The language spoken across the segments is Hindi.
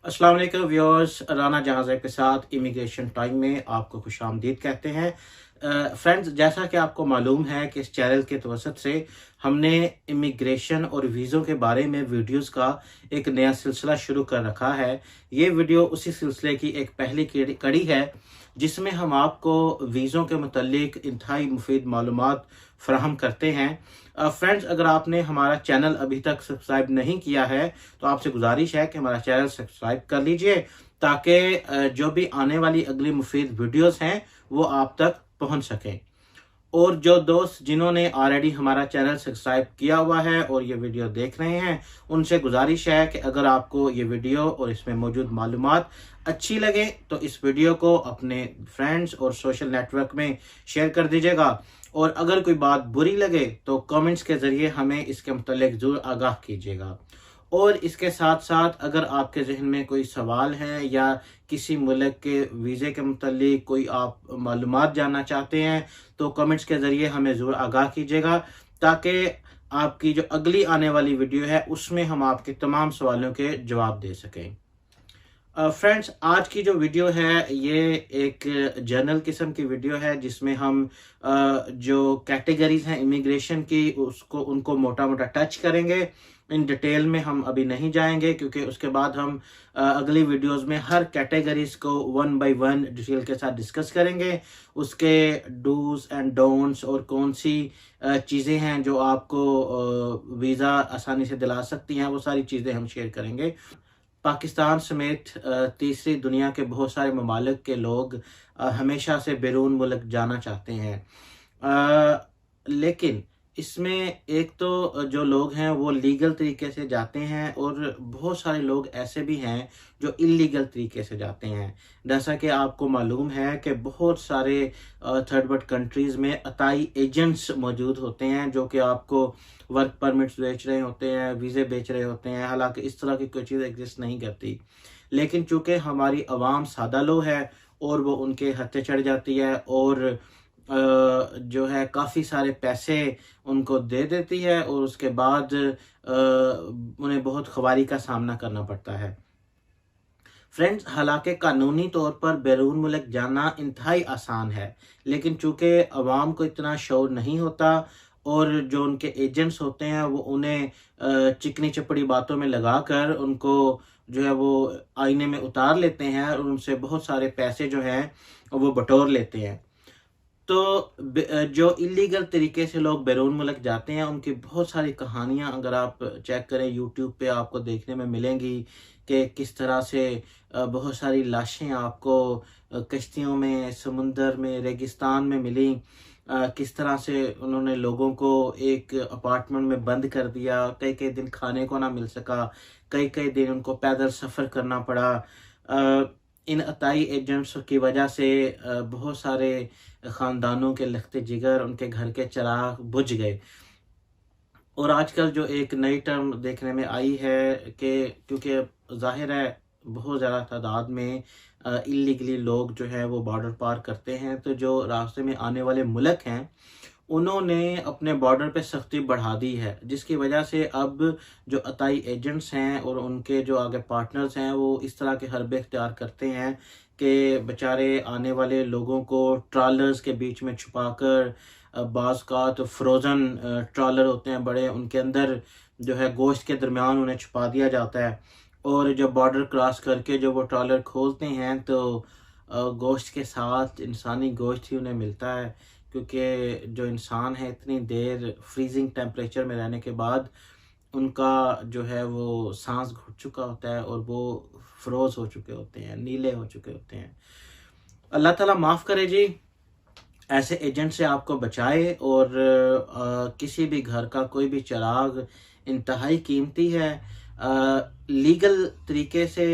अस्सलाम वालेकुम व्यूअर्स, राना जहाज़ के साथ इमिग्रेशन टाइम में आपको खुशामदीद कहते हैं। फ्रेंड्स, जैसा कि आपको मालूम है कि इस चैनल के तवसत से हमने इमिग्रेशन और वीज़ों के बारे में वीडियोस का एक नया सिलसिला शुरू कर रखा है। ये वीडियो उसी सिलसिले की एक पहली कड़ी है जिसमें हम आपको वीज़ों के मुतल्लिक इंतहाई मुफीद मालूमात फ़राहम करते हैं। फ्रेंड्स, अगर आपने हमारा चैनल अभी तक सब्सक्राइब नहीं किया है तो आपसे गुजारिश है कि हमारा चैनल सब्सक्राइब कर लीजिए ताकि जो भी आने वाली अगली मुफीद वीडियोस हैं वो आप तक पहुंच सकें। और जो दोस्त जिन्होंने ऑलरेडी हमारा चैनल सब्सक्राइब किया हुआ है और ये वीडियो देख रहे हैं, उनसे गुजारिश है कि अगर आपको ये वीडियो और इसमें मौजूद मालूमात अच्छी लगे तो इस वीडियो को अपने फ्रेंड्स और सोशल नेटवर्क में शेयर कर दीजिएगा। और अगर कोई बात बुरी लगे तो कमेंट्स के ज़रिए हमें इसके मुतल्लिक ज़रूर आगाह कीजिएगा। और इसके साथ साथ अगर आपके जहन में कोई सवाल है या किसी मुल्क के वीज़े के मुतल्लिक कोई आप मालूमात जानना चाहते हैं तो कमेंट्स के ज़रिए हमें ज़रूर आगाह कीजिएगा ताकि आपकी जो अगली आने वाली वीडियो है उसमें हम आपके तमाम सवालों के जवाब दे सकें। फ्रेंड्स, आज की जो वीडियो है ये एक जनरल किस्म की वीडियो है जिसमें हम जो कैटेगरीज हैं इमिग्रेशन की उसको उनको मोटा मोटा टच करेंगे। इन डिटेल में हम अभी नहीं जाएंगे क्योंकि उसके बाद हम अगली वीडियोस में हर कैटेगरीज को वन बाय वन डिटेल के साथ डिस्कस करेंगे। उसके डूज एंड डोंट्स और कौन सी चीज़ें हैं जो आपको वीज़ा आसानी से दिला सकती हैं, वो सारी चीज़ें हम शेयर करेंगे। पाकिस्तान समेत तीसरी दुनिया के बहुत सारे ममालिक के लोग हमेशा से बैरून मुल्क जाना चाहते हैं, लेकिन इसमें एक तो जो लोग हैं वो लीगल तरीके से जाते हैं और बहुत सारे लोग ऐसे भी हैं जो इलीगल तरीके से जाते हैं। जैसा कि आपको मालूम है कि बहुत सारे थर्ड वर्ल्ड कंट्रीज़ में अताई एजेंट्स मौजूद होते हैं जो कि आपको वर्क परमिट्स बेच रहे होते हैं, वीज़े बेच रहे होते हैं। हालांकि इस तरह की कोई चीज़ एग्जिस्ट नहीं करती, लेकिन चूंकि हमारी आवाम सादा लो है और वो उनके हत्थे चढ़ जाती है और जो है काफ़ी सारे पैसे उनको दे देती है और उसके बाद उन्हें बहुत ख्वारी का सामना करना पड़ता है। फ्रेंड्स, हालांकि कानूनी तौर पर बैरून मुल्क जाना इंतहाई आसान है, लेकिन चूंकि अवाम को इतना शौर नहीं होता और जो उनके एजेंट्स होते हैं वो उन्हें चिकनी चपड़ी बातों में लगाकर उनको जो है वो आईने में उतार लेते हैं और उनसे बहुत सारे पैसे जो हैं वो बटोर लेते हैं। तो जो इलीगल तरीके से लोग बैरून मुल्क जाते हैं उनकी बहुत सारी कहानियां अगर आप चेक करें यूट्यूब पे आपको देखने में मिलेंगी कि किस तरह से बहुत सारी लाशें आपको कश्तियों में, समुंदर में, रेगिस्तान में मिली। किस तरह से उन्होंने लोगों को एक अपार्टमेंट में बंद कर दिया, कई कई दिन खाने को ना मिल सका, कई कई दिन उनको पैदल सफ़र करना पड़ा। इन अताई एजेंट्स की वजह से बहुत सारे ख़ानदानों के लखते जिगर, उनके घर के चिराग बुझ गए। और आजकल जो एक नई टर्म देखने में आई है कि क्योंकि जाहिर है बहुत ज़्यादा तादाद में इलीगली लोग जो है वो बॉर्डर पार करते हैं, तो जो रास्ते में आने वाले मुल्क हैं उन्होंने अपने बॉर्डर पे सख्ती बढ़ा दी है, जिसकी वजह से अब जो अताई एजेंट्स हैं और उनके जो आगे पार्टनर्स हैं वो इस तरह के हरबे इख्तियार करते हैं कि बेचारे आने वाले लोगों को ट्रॉलर्स के बीच में छुपाकर, बाज़ का तो फ्रोज़न ट्रॉलर होते हैं बड़े, उनके अंदर जो है गोश्त के दरमियान उन्हें छुपा दिया जाता है। और जब बॉर्डर क्रॉस करके जो वो ट्रॉलर खोलते हैं तो गोश्त के साथ इंसानी गोश्त ही उन्हें मिलता है, क्योंकि जो इंसान है इतनी देर फ्रीजिंग टेम्परेचर में रहने के बाद उनका जो है वो सांस घुट चुका होता है और वो फ्रोज हो चुके होते हैं, नीले हो चुके होते हैं। अल्लाह ताला माफ़ करे जी, ऐसे एजेंट से आपको बचाए। और किसी भी घर का कोई भी चिराग इंतहाई कीमती है। लीगल तरीके से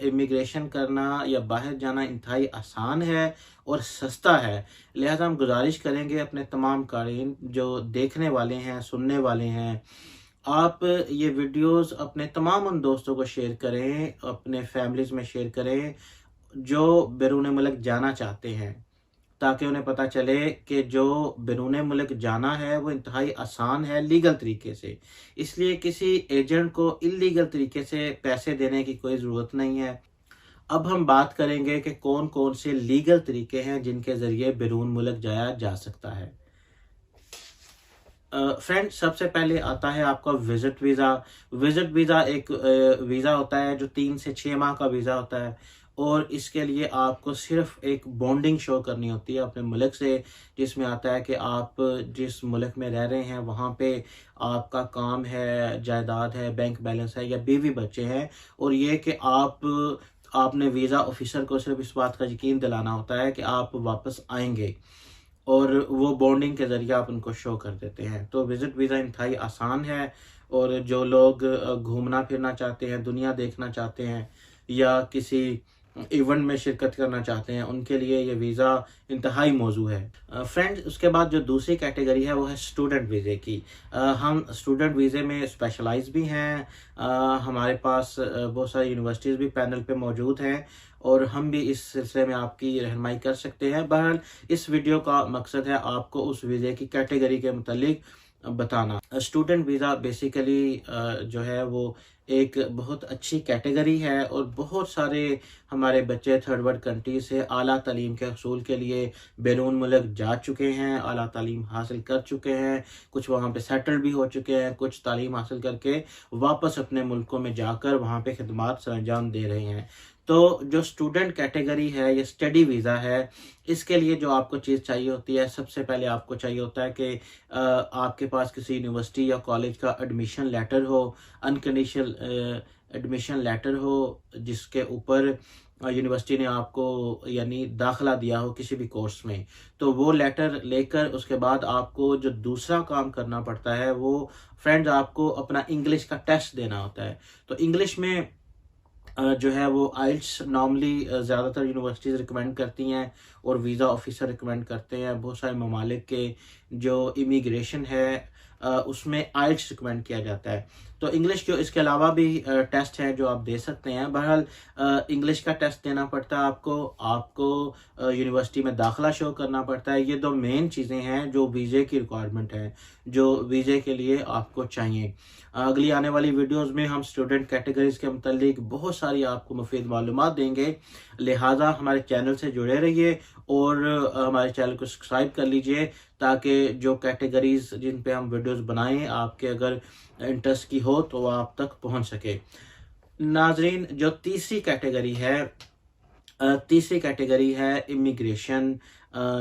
इमिग्रेशन करना या बाहर जाना इंतहाई आसान है और सस्ता है। लिहाजा हम गुजारिश करेंगे अपने तमाम क़ारीन जो देखने वाले हैं, सुनने वाले हैं, आप ये वीडियोस अपने तमाम उन दोस्तों को शेयर करें, अपने फैमिलीज़ में शेयर करें जो बैरून मुल्क जाना चाहते हैं, ताकि उन्हें पता चले कि जो बैरून मुल्क जाना है वो इंतहाई आसान है लीगल तरीके से। इसलिए किसी एजेंट को इल्लीगल तरीके से पैसे देने की कोई ज़रूरत नहीं है। अब हम बात करेंगे कि कौन-कौन से लीगल तरीके हैं जिनके ज़रिए बैरून मुल्क जाया जा सकता है। फ्रेंड, सबसे पहले आता है आपका विज़िट वीज़ा। विज़िट वीज़ा एक वीज़ा होता है जो 3 से 6 माह का वीज़ा होता है और इसके लिए आपको सिर्फ़ एक बॉन्डिंग शो करनी होती है अपने मुल्क से, जिसमें आता है कि आप जिस मुल्क में रह रहे हैं वहाँ पे आपका काम है, जायदाद है, बैंक बैलेंस है या बीवी बच्चे हैं, और ये कि आपने वीज़ा ऑफ़िसर को सिर्फ़ इस बात का यकीन दिलाना होता है कि आप वापस आएँगे, और वो बॉन्डिंग के ज़रिए आप उनको शो कर देते हैं। तो विज़िट वीज़ा इंतहाई आसान है, और जो लोग घूमना फिरना चाहते हैं, दुनिया देखना चाहते हैं या किसी इवेंट में शिरकत करना चाहते हैं, उनके लिए ये वीज़ा इंतहाई मौजू है। फ्रेंड्स, उसके बाद जो दूसरी कैटेगरी है वो है स्टूडेंट वीज़े की। हम स्टूडेंट वीज़े में स्पेशलाइज़ भी हैं। हमारे पास बहुत सारी यूनिवर्सिटीज़ भी पैनल पे मौजूद हैं और हम भी इस सिलसिले में आपकी रहनुमाई कर सकते हैं। बहरहाल इस वीडियो का मकसद है आपको उस वीज़े की कैटेगरी के मुतालिक बताना। स्टूडेंट वीज़ा बेसिकली जो है वो एक बहुत अच्छी कैटेगरी है, और बहुत सारे हमारे बच्चे थर्ड वर्ल्ड कंट्री से आला तालीम के हसूल के लिए बैरून मुल्क जा चुके हैं, आला तालीम हासिल कर चुके हैं, कुछ वहाँ पे सेटल भी हो चुके हैं, कुछ तालीम हासिल करके वापस अपने मुल्कों में जाकर वहाँ पे खिदमात सरअंजाम दे रहे हैं। तो जो स्टूडेंट कैटेगरी है, ये स्टडी वीज़ा है, इसके लिए जो आपको चीज़ चाहिए होती है, सबसे पहले आपको चाहिए होता है कि आपके पास किसी यूनिवर्सिटी या कॉलेज का एडमिशन लेटर हो, अनकंडीशनल एडमिशन लेटर हो, जिसके ऊपर यूनिवर्सिटी ने आपको यानी दाखिला दिया हो किसी भी कोर्स में। तो वो लेटर लेकर उसके बाद आपको जो दूसरा काम करना पड़ता है वो फ्रेंड्स, आपको अपना इंग्लिश का टेस्ट देना होता है। तो इंग्लिश में जो है वो आइल्स नॉर्मली ज़्यादातर यूनिवर्सिटीज़ रिकमेंड करती हैं और वीज़ा ऑफिसर रिकमेंड करते हैं। बहुत सारे ममालिक के जो इमिग्रेशन है उसमें आइल्स रिकमेंड किया जाता है। तो इंग्लिश के इसके अलावा भी टेस्ट हैं जो आप दे सकते हैं। बहरहाल इंग्लिश का टेस्ट देना पड़ता है आपको यूनिवर्सिटी में दाखिला शो करना पड़ता है। ये दो मेन चीज़ें हैं जो वीज़े की रिक्वायरमेंट है, जो वीज़े के लिए आपको चाहिए। अगली आने वाली वीडियोस में हम स्टूडेंट कैटेगरीज के मुतालिक बहुत सारी आपको मुफीद मालूमात देंगे, लिहाजा हमारे चैनल से जुड़े रहिए और हमारे चैनल को सब्सक्राइब कर लीजिए, ताकि जो कैटेगरीज जिन पे हम वीडियोस बनाएं आपके अगर इंटरेस्ट की हो तो आप तक पहुंच सके। नाजरीन, जो तीसरी कैटेगरी है इमिग्रेशन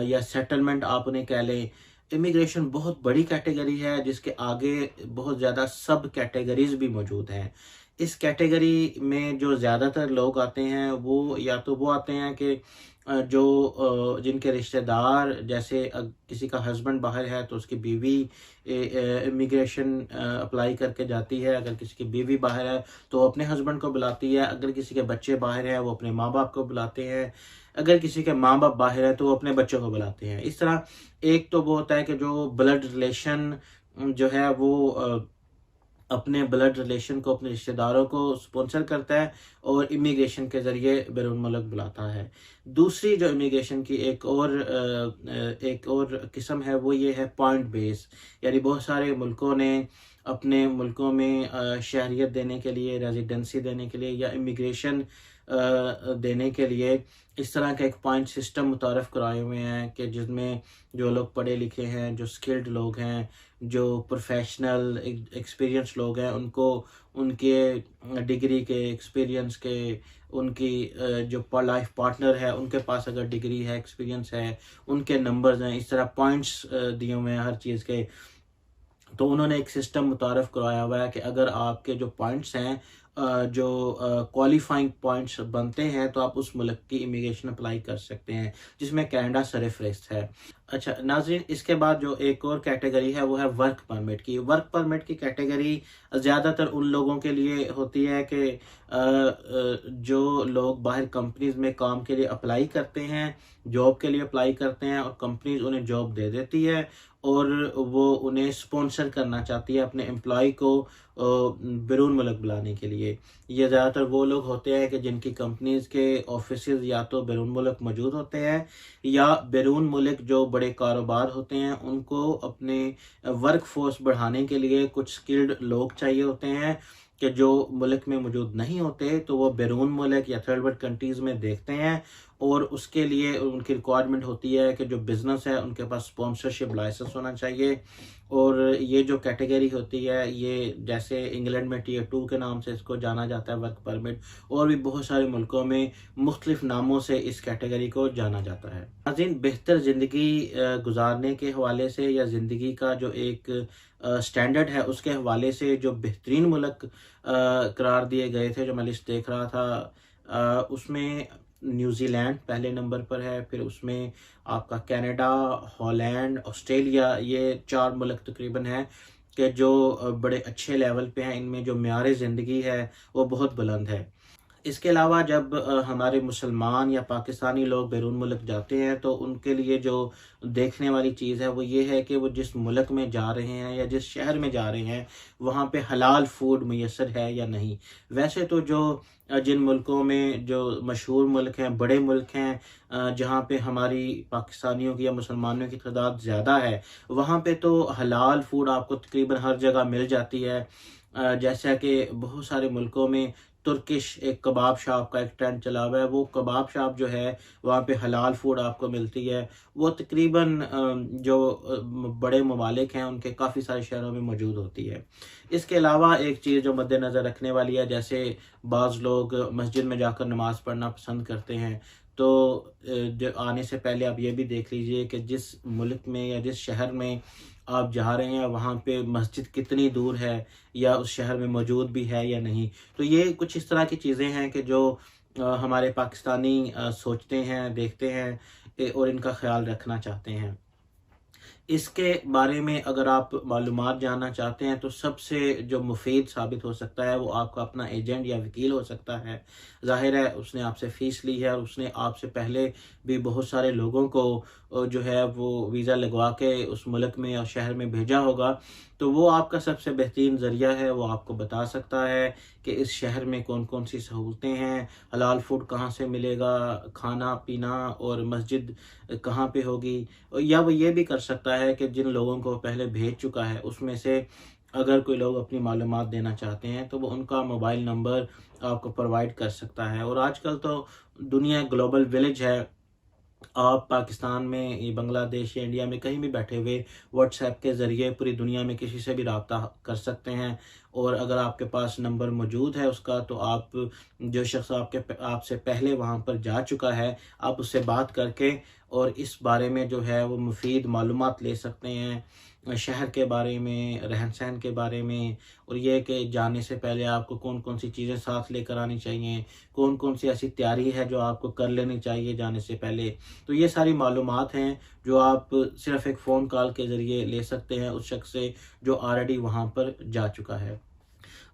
या सेटलमेंट आप उन्हें कह लें। इमिग्रेशन बहुत बड़ी कैटेगरी है जिसके आगे बहुत ज़्यादा सब कैटेगरीज भी मौजूद हैं। इस कैटेगरी में जो ज़्यादातर लोग आते हैं वो या तो वो आते हैं कि जो जिनके रिश्तेदार, जैसे किसी का हस्बैंड बाहर है तो उसकी बीवी इमिग्रेशन अप्लाई करके जाती है। अगर किसी की बीवी बाहर है तो वो अपने हस्बैंड को बुलाती है। अगर किसी के बच्चे बाहर हैं वो अपने माँ बाप को बुलाते हैं। अगर किसी के माँ बाप बाहर है तो वो अपने बच्चों को बुलाते हैं। इस तरह एक तो वो होता है कि जो ब्लड रिलेशन जो है वो अपने ब्लड रिलेशन को, अपने रिश्तेदारों को स्पॉन्सर करता है और इमिग्रेशन के ज़रिए बैरून मुल्क बुलाता है। दूसरी जो इमिग्रेशन की एक और किस्म है वो ये है पॉइंट बेस, यानी बहुत सारे मुल्कों ने अपने मुल्कों में शहरियत देने के लिए, रेजिडेंसी देने के लिए या इमिग्रेशन देने के लिए इस तरह का एक पॉइंट सिस्टम मुतारफ़ कराए हुए हैं कि जिसमें जो लोग पढ़े लिखे हैं, जो स्किल्ड लोग हैं, जो प्रोफेशनल एक्सपीरियंस लोग हैं, उनको उनके डिग्री के, एक्सपीरियंस के, उनकी जो लाइफ पार्टनर है उनके पास अगर डिग्री है, एक्सपीरियंस है, उनके नंबर्स हैं, इस तरह पॉइंट्स दिए हुए हैं हर चीज़ के। तो उन्होंने एक सिस्टम मुतारफ़ करवाया हुआ है कि अगर आपके जो पॉइंट्स हैं, जो क्वालिफाइंग पॉइंट्स बनते हैं, तो आप उस मुल्क की इमिग्रेशन अप्लाई कर सकते हैं, जिसमें कनाडा सरफ़हरिस्त है। अच्छा नाज़रीन, इसके बाद जो एक और कैटेगरी है वो है वर्क परमिट की। वर्क परमिट की कैटेगरी ज़्यादातर उन लोगों के लिए होती है कि जो लोग बाहर कंपनीज़ में काम के लिए अप्लाई करते हैं, जॉब के लिए अप्लाई करते हैं और कंपनीज़ उन्हें जॉब दे देती है और वो उन्हें स्पॉन्सर करना चाहती है अपने एम्प्लॉय को बैरून मुल्क बुलाने के लिए। ये ज़्यादातर वो लोग होते हैं कि जिनकी कंपनीज़ के ऑफिसेज़ या तो बैरून मुल्क मौजूद होते हैं, या बैरून मुल्क जो बड़े कारोबार होते हैं उनको अपने वर्क फोर्स बढ़ाने के लिए कुछ स्किल्ड लोग चाहिए होते हैं कि जो मुल्क में मौजूद नहीं होते, तो वो बैरून मुल्क या थर्ड वर्ल्ड कंट्रीज़ में देखते हैं, और उसके लिए उनकी रिक्वायरमेंट होती है कि जो बिज़नेस है उनके पास स्पॉन्सरशिप लाइसेंस होना चाहिए। और ये जो कैटेगरी होती है, ये जैसे इंग्लैंड में टियर 2 के नाम से इसको जाना जाता है वर्क परमिट, और भी बहुत सारे मुल्कों में मुख्तलिफ नामों से इस कैटेगरी को जाना जाता है। नाज़रीन, बेहतर ज़िंदगी गुजारने के हवाले से या ज़िंदगी का जो एक स्टैंडर्ड है उसके हवाले से जो बेहतरीन मुल्क करार दिए गए थे, जो मैं लिस्ट देख रहा था, उसमें न्यूजीलैंड पहले नंबर पर है, फिर उसमें आपका कनाडा, हॉलैंड, ऑस्ट्रेलिया, ये 4 मुल्क तकरीबन हैं कि जो बड़े अच्छे लेवल पे हैं। इनमें जो म्यार ज़िंदगी है वो बहुत बुलंद है। इसके अलावा जब हमारे मुसलमान या पाकिस्तानी लोग बैरून मुल्क जाते हैं, तो उनके लिए जो देखने वाली चीज़ है वो ये है कि वो जिस मुल्क में जा रहे हैं या जिस शहर में जा रहे हैं, वहाँ पे हलाल फूड मुयस्सर है या नहीं। वैसे तो जो जिन मुल्कों में जो मशहूर मुल्क हैं, बड़े मुल्क हैं, जहाँ पे हमारी पाकिस्तानियों की या मुसलमानों की तादाद ज़्यादा है, वहाँ पे तो हलाल फूड आपको तकरीबन हर जगह मिल जाती है। जैसा कि बहुत सारे मुल्कों में तुर्किश एक कबाब शॉप का एक ट्रेंड चला हुआ है, वो कबाब शॉप जो है वहाँ पे हलाल फूड आपको मिलती है। वो तकरीबन जो बड़े ममालिक हैं उनके काफ़ी सारे शहरों में मौजूद होती है। इसके अलावा एक चीज़ जो मद्देनज़र रखने वाली है, जैसे बाज़ लोग मस्जिद में जाकर नमाज़ पढ़ना पसंद करते हैं, तो जो आने से पहले आप ये भी देख लीजिए कि जिस मुल्क में या जिस शहर में आप जा रहे हैं वहाँ पे मस्जिद कितनी दूर है, या उस शहर में मौजूद भी है या नहीं। तो ये कुछ इस तरह की चीज़ें हैं कि जो हमारे पाकिस्तानी सोचते हैं, देखते हैं, और इनका ख्याल रखना चाहते हैं। इसके बारे में अगर आप मालूमात जानना चाहते हैं, तो सबसे जो मुफीद साबित हो सकता है वो आपका अपना एजेंट या वकील हो सकता है। ज़ाहिर है उसने आपसे फ़ीस ली है, और उसने आपसे पहले भी बहुत सारे लोगों को जो है वो वीज़ा लगवा के उस मुल्क में या शहर में भेजा होगा। तो वो आपका सबसे बेहतरीन ज़रिया है, वो आपको बता सकता है कि इस शहर में कौन कौन सी सहूलतें हैं, हलाल फूड कहाँ से मिलेगा, खाना पीना और मस्जिद कहाँ पे होगी। या वो ये भी कर सकता है कि जिन लोगों को पहले भेज चुका है उसमें से अगर कोई लोग अपनी मालूमात देना चाहते हैं, तो वो उनका मोबाइल नंबर आपको प्रोवाइड कर सकता है। और आजकल तो दुनिया ग्लोबल विलेज है, आप पाकिस्तान में, ये बांग्लादेश या इंडिया में कहीं भी बैठे हुए व्हाट्सएप के ज़रिए पूरी दुनिया में किसी से भी रब्ता कर सकते हैं। और अगर आपके पास नंबर मौजूद है उसका, तो आप जो शख्स आपसे पहले वहाँ पर जा चुका है, आप उससे बात करके और इस बारे में जो है वो मुफीद मालूमात ले सकते हैं, शहर के बारे में, रहन सहन के बारे में, और ये कि जाने से पहले आपको कौन कौन सी चीज़ें साथ लेकर आनी चाहिए, कौन कौन सी ऐसी तैयारी है जो आपको कर लेनी चाहिए जाने से पहले। तो ये सारी मालूमात हैं जो आप सिर्फ़ एक फ़ोन कॉल के ज़रिए ले सकते हैं उस शख्स से जो ऑलरेडी वहाँ पर जा चुका है।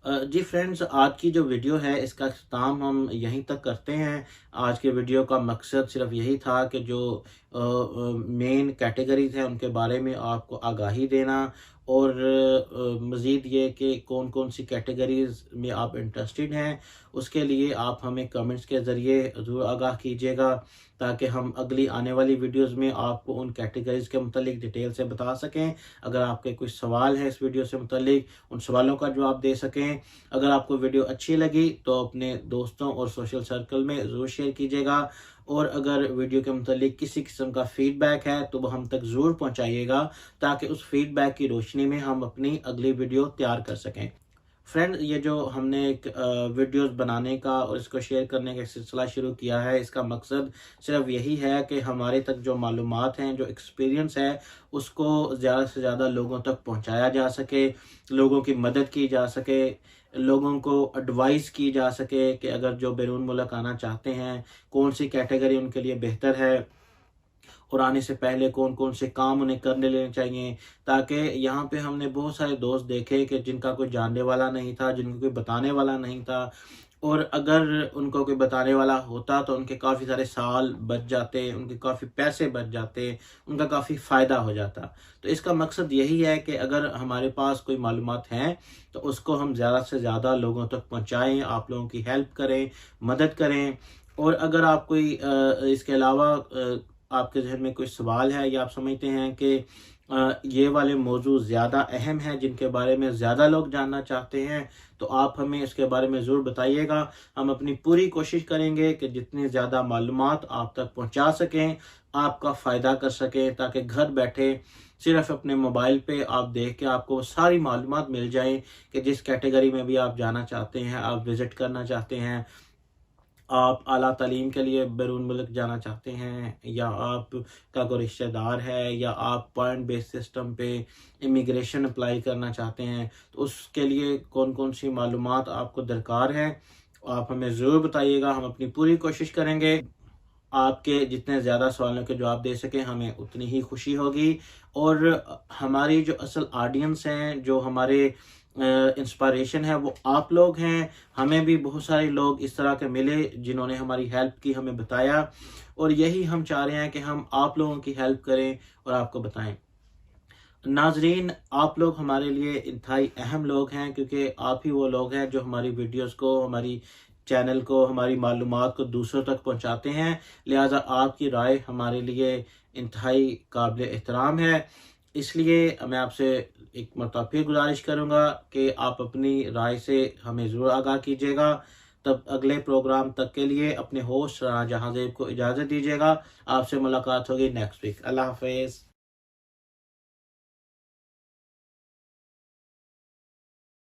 जी फ्रेंड्स, आज की जो वीडियो है इसका अख्ताम हम यहीं तक करते हैं। आज के वीडियो का मकसद सिर्फ यही था कि जो मेन कैटेगरीज हैं उनके बारे में आपको आगाही देना, और मज़ीद ये कि कौन कौन सी कैटेगरीज में आप इंटरेस्टेड हैं, उसके लिए आप हमें कमेंट्स के ज़रिए ज़रूर आगाह कीजिएगा, ताकि हम अगली आने वाली वीडियोस में आपको उन कैटेगरीज के मुतालिक डिटेल से बता सकें। अगर आपके कुछ सवाल हैं इस वीडियो से मुतालिक, उन सवालों का जवाब दे सकें। अगर आपको वीडियो अच्छी लगी तो अपने दोस्तों और सोशल सर्कल में ज़रूर शेयर कीजिएगा, और अगर वीडियो के मुतालिक किसी किस्म का फ़ीडबैक है तो वो हम तक ज़रूर पहुँचाइएगा, ताकि उस फ़ीडबैक की रोशनी में हम अपनी अगली वीडियो तैयार कर सकें। फ्रेंड, ये जो हमने एक वीडियोस बनाने का और इसको शेयर करने का सिलसिला शुरू किया है, इसका मकसद सिर्फ यही है कि हमारे तक जो मालूमात हैं, जो एक्सपीरियंस है, उसको ज़्यादा से ज़्यादा लोगों तक पहुंचाया जा सके, लोगों की मदद की जा सके, लोगों को एडवाइस की जा सके कि अगर जो बैरून मुल्क आना चाहते हैं, कौन सी कैटेगरी उनके लिए बेहतर है, और आने से पहले कौन कौन से काम उन्हें करने लेने चाहिए। ताकि यहाँ पे हमने बहुत सारे दोस्त देखे कि जिनका कोई जानने वाला नहीं था, जिनको कोई बताने वाला नहीं था, और अगर उनको कोई बताने वाला होता तो उनके काफ़ी सारे साल बच जाते, उनके काफ़ी पैसे बच जाते, उनका काफ़ी फ़ायदा हो जाता। तो इसका मकसद यही है कि अगर हमारे पास कोई मालूमात हैं, तो उसको हम ज़्यादा से ज़्यादा लोगों तक पहुँचाएँ, आप लोगों की हेल्प करें, मदद करें। और अगर आप कोई इसके अलावा आपके ज़हन में कोई सवाल है या आप समझते हैं कि ये वाले मौज़ू ज़्यादा अहम हैं, जिनके बारे में ज़्यादा लोग जानना चाहते हैं, तो आप हमें इसके बारे में ज़रूर बताइएगा। हम अपनी पूरी कोशिश करेंगे कि जितनी ज़्यादा मालूमात आप तक पहुँचा सकें, आपका फ़ायदा कर सकें, ताकि घर बैठे सिर्फ़ अपने मोबाइल पे आप देख के आपको वो सारी मालूमात मिल जाएँ कि जिस कैटेगरी में भी आप जाना चाहते हैं, आप विज़िट करना चाहते हैं, आप आला तालीम के लिए बैरून मुल्क जाना चाहते हैं, या आपका कोई रिश्तेदार है, या आप पॉइंट बेस्ड सिस्टम पे इमिग्रेशन अप्लाई करना चाहते हैं, तो उसके लिए कौन-कौन सी मालूमात आपको दरकार है, आप हमें ज़रूर बताइएगा। हम अपनी पूरी कोशिश करेंगे आपके जितने ज़्यादा सवालों के जवाब दे सकें, हमें उतनी ही खुशी होगी। और हमारी जो असल ऑडियंस हैं, जो हमारे इंस्पिरेशन है, वो आप लोग हैं। हमें भी बहुत सारे लोग इस तरह के मिले जिन्होंने हमारी हेल्प की, हमें बताया, और यही हम चाह रहे हैं कि हम आप लोगों की हेल्प करें और आपको बताएं। नाज़रीन, आप लोग हमारे लिए इंतहाई अहम लोग हैं, क्योंकि आप ही वो लोग हैं जो हमारी वीडियोस को, हमारी चैनल को, हमारी मालूमात को दूसरों तक पहुंचाते हैं। लिहाजा आपकी राय हमारे लिए इंतहाई काबिल एहतराम है। इसलिए मैं आपसे एक मरतबा फिर गुजारिश करूँगा कि आप अपनी राय से हमें ज़रूर आगाह कीजिएगा। तब अगले प्रोग्राम तक के लिए अपने होस्ट राना जहांज़ेब को इजाज़त दीजिएगा। आपसे मुलाकात होगी नेक्स्ट वीक। अल्लाह हाफ़िज़।